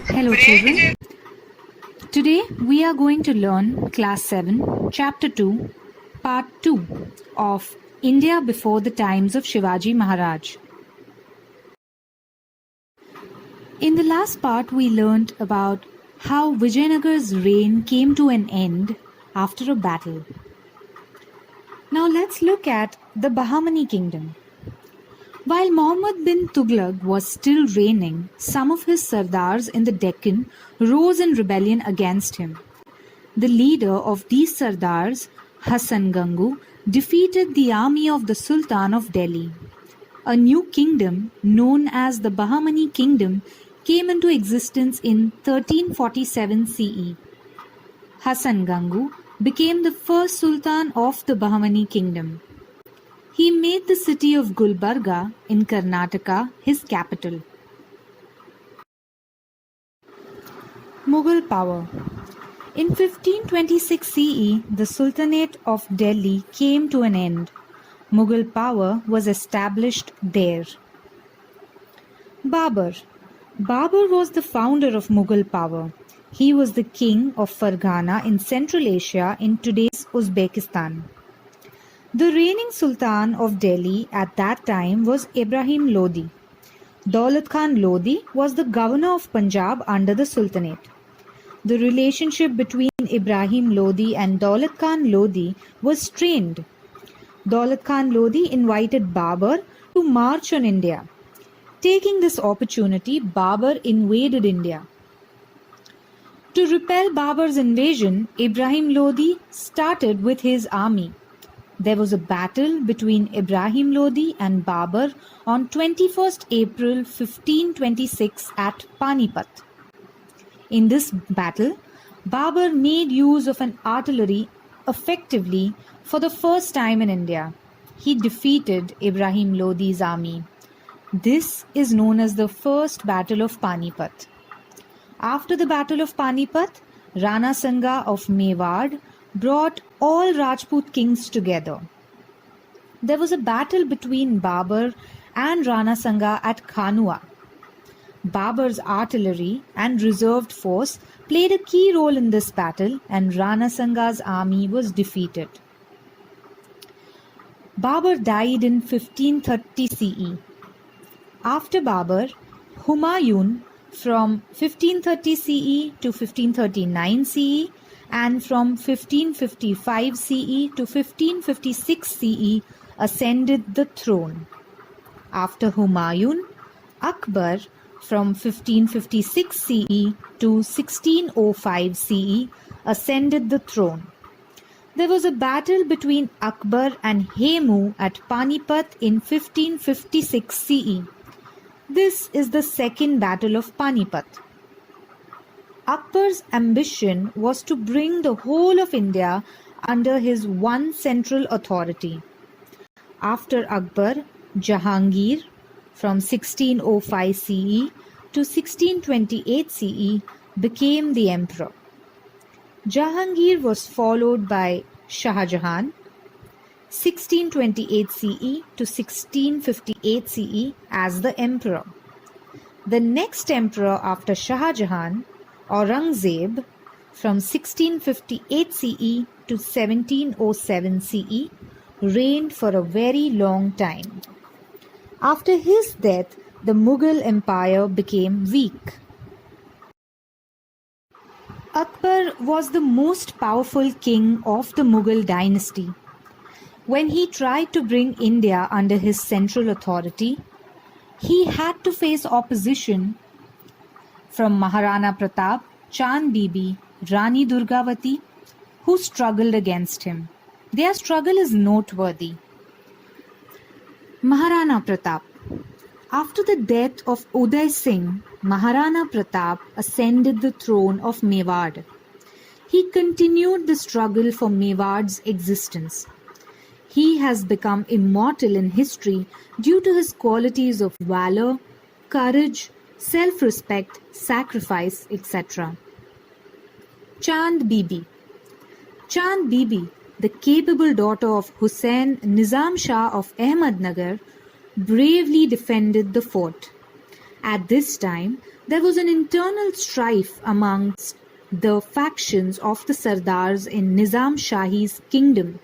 Hello children. Today we are going to learn class 7 chapter 2 part 2 of India before the times of Shivaji Maharaj. In the last part we learned about how Vijayanagar's reign came to an end after a battle. Now let's look at the Bahmani kingdom. While Muhammad bin Tughlaq was still reigning, some of his Sardars in the Deccan rose in rebellion against him. The leader of these Sardars, Hassan Gangu, defeated the army of the Sultan of Delhi. A new kingdom, known as the Bahmani kingdom, came into existence in 1347 CE. Hassan Gangu became the first Sultan of the Bahmani kingdom. He made the city of Gulbarga in Karnataka his capital. Mughal power. In 1526 CE, the Sultanate of Delhi came to an end. Mughal power was established there. Babur. Babur was the founder of Mughal power. He was the king of Farghana in Central Asia in today's Uzbekistan. The reigning Sultan of Delhi at that time was Ibrahim Lodi. Daulat Khan Lodi was the governor of Punjab under the Sultanate. The relationship between Ibrahim Lodi and Daulat Khan Lodi was strained. Daulat Khan Lodi invited Babur to march on India. Taking this opportunity, Babur invaded India. To repel Babur's invasion, Ibrahim Lodi started with his army. There was a battle between Ibrahim Lodi and Babur on 21st April 1526 at Panipat. In this battle, Babur made use of an artillery effectively for the first time in India. He defeated Ibrahim Lodi's army. This is known as the First Battle of Panipat. After the Battle of Panipat, Rana Sanga of Mewad brought all Rajput kings together. There was a battle between Babur and Rana Sanga at Khanua. Babur's artillery and reserved force played a key role in this battle and Rana Sanga's army was defeated. Babur died in 1530 CE. After Babur, Humayun from 1530 CE to 1539 CE and from 1555 CE to 1556 CE ascended the throne. After Humayun, Akbar from 1556 CE to 1605 CE ascended the throne. There was a battle between Akbar and Hemu at Panipat in 1556 CE. This is the second battle of Panipat. Akbar's ambition was to bring the whole of India under his one central authority. After Akbar, Jahangir from 1605 CE to 1628 CE became the emperor. Jahangir was followed by Shah Jahan 1628 CE to 1658 CE as the emperor. The next emperor after Shah Jahan, Aurangzeb from 1658 CE to 1707 CE reigned for a very long time. After his death, the Mughal Empire became weak. Akbar was the most powerful king of the Mughal dynasty. When he tried to bring India under his central authority, he had to face opposition from Maharana Pratap, Chand Bibi, Rani Durgavati, who struggled against him. Their struggle is noteworthy. Maharana Pratap. After the death of Uday Singh, Maharana Pratap ascended the throne of Mewad. He continued the struggle for Mewad's existence. He has become immortal in history due to his qualities of valor, courage, self-respect, sacrifice, etc. Chand Bibi. Chand Bibi, the capable daughter of Hussain Nizam Shah of Ahmednagar, bravely defended the fort. At this time, there was an internal strife amongst the factions of the Sardars in Nizam Shahi's kingdom.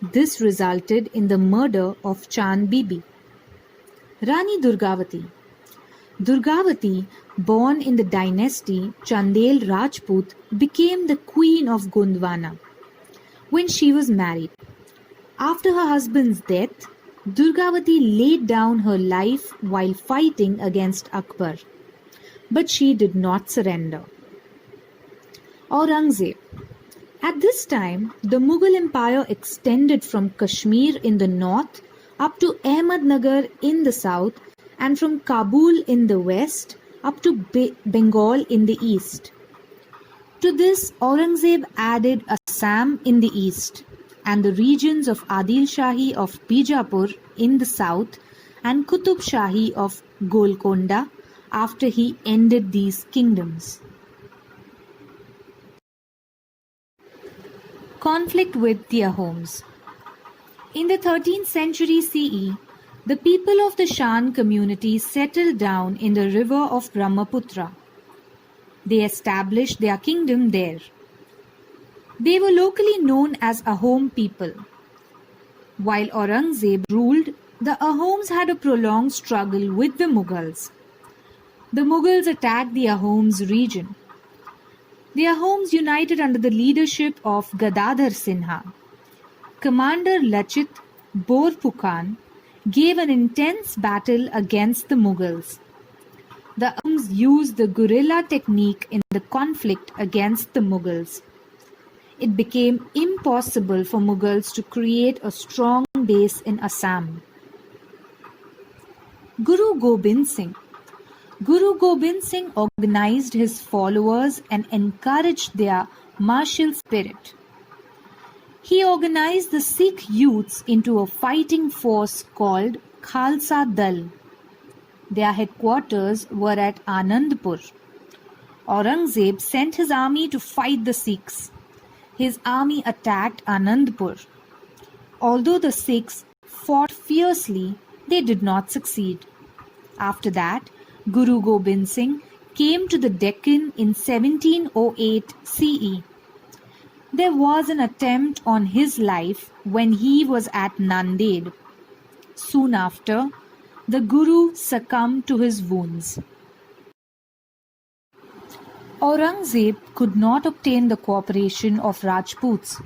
This resulted in the murder of Chand Bibi. Rani Durgavati. Durgavati, born in the dynasty Chandel Rajput, became the queen of Gondwana when she was married. After her husband's death, Durgavati laid down her life while fighting against Akbar, but she did not surrender. Aurangzeb. At this time, the Mughal Empire extended from Kashmir in the north up to Ahmednagar in the south and from Kabul in the west up to Bengal in the east. To this, Aurangzeb added Assam in the east and the regions of Adil Shahi of Bijapur in the south and Qutub Shahi of Golconda after he ended these kingdoms. Conflict with the Ahoms. In the 13th century CE, the people of the Shan community settled down in the river of Brahmaputra. They established their kingdom there. They were locally known as Ahom people. While Aurangzeb ruled, the Ahoms had a prolonged struggle with the Mughals. The Mughals attacked the Ahoms region. The Ahoms united under the leadership of Gadadhar Sinha. Commander Lachit Borphukan gave an intense battle against the Mughals. The Ahoms used the guerrilla technique in the conflict against the Mughals. It became impossible for Mughals to create a strong base in Assam. Guru Gobind Singh. Guru Gobind Singh organized his followers and encouraged their martial spirit. He organized the Sikh youths into a fighting force called Khalsa Dal. Their headquarters were at Anandpur. Aurangzeb sent his army to fight the Sikhs. His army attacked Anandpur. Although the Sikhs fought fiercely, they did not succeed. After that, Guru Gobind Singh came to the Deccan in 1708 CE. There was an attempt on his life when he was at Nanded. Soon after, the Guru succumbed to his wounds. Aurangzeb could not obtain the cooperation of Rajputs.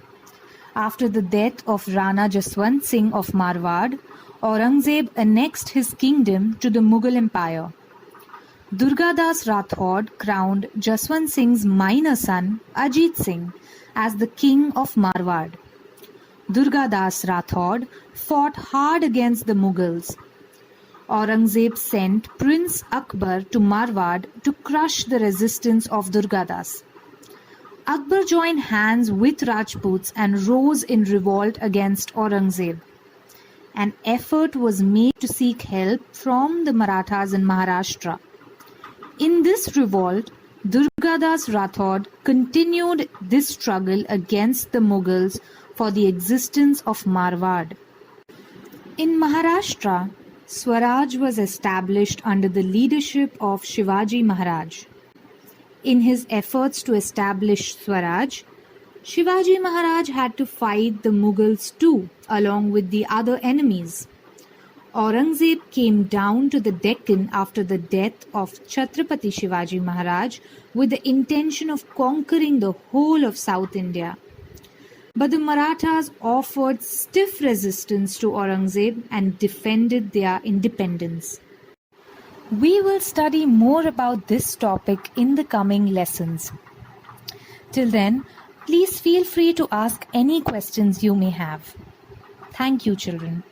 After the death of Rana Jaswant Singh of Marwar, Aurangzeb annexed his kingdom to the Mughal Empire. Durgadas Rathod crowned Jaswant Singh's minor son Ajit Singh as the king of Marwar. Durgadas Rathod fought hard against the Mughals. Aurangzeb sent Prince Akbar to Marwar to crush the resistance of Durgadas. Akbar joined hands with Rajputs and rose in revolt against Aurangzeb. An effort was made to seek help from the Marathas in Maharashtra. In this revolt, Durgadas Rathod continued this struggle against the Mughals for the existence of Marwar. In Maharashtra, Swaraj was established under the leadership of Shivaji Maharaj. In his efforts to establish Swaraj, Shivaji Maharaj had to fight the Mughals too, along with the other enemies. Aurangzeb came down to the Deccan after the death of Chhatrapati Shivaji Maharaj with the intention of conquering the whole of South India. But the Marathas offered stiff resistance to Aurangzeb and defended their independence. We will study more about this topic in the coming lessons. Till then, please feel free to ask any questions you may have. Thank you, children.